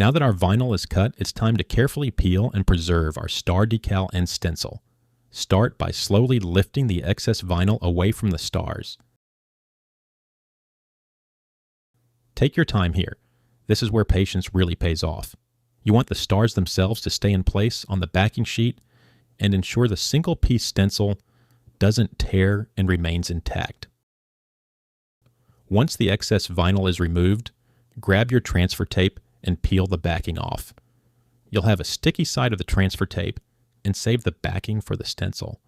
Now that our vinyl is cut, it's time to carefully peel and preserve our star decal and stencil. Start by slowly lifting the excess vinyl away from the stars. Take your time here. This is where patience really pays off. You want the stars themselves to stay in place on the backing sheet and ensure the single piece stencil doesn't tear and remains intact. Once the excess vinyl is removed, grab your transfer tape and peel the backing off. You'll have a sticky side of the transfer tape and save the backing for the stencil.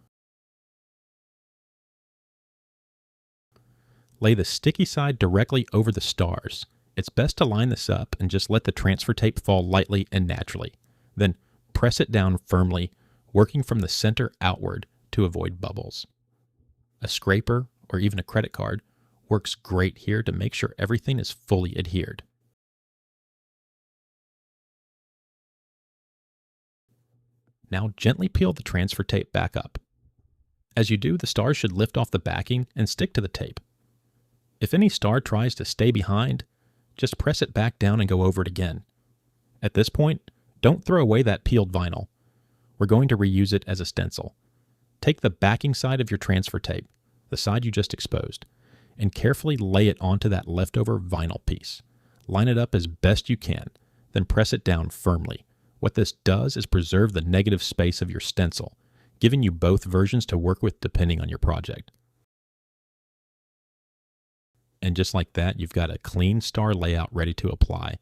Lay the sticky side directly over the stars. It's best to line this up and just let the transfer tape fall lightly and naturally. Then press it down firmly, working from the center outward to avoid bubbles. A scraper or even a credit card works great here to make sure everything is fully adhered. Now gently peel the transfer tape back up. As you do, the stars should lift off the backing and stick to the tape. If any star tries to stay behind, just press it back down and go over it again. At this point, don't throw away that peeled vinyl. We're going to reuse it as a stencil. Take the backing side of your transfer tape, the side you just exposed, and carefully lay it onto that leftover vinyl piece. Line it up as best you can, then press it down firmly. What this does is preserve the negative space of your stencil, giving you both versions to work with depending on your project. And just like that, you've got a clean star layout ready to apply,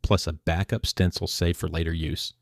plus a backup stencil saved for later use.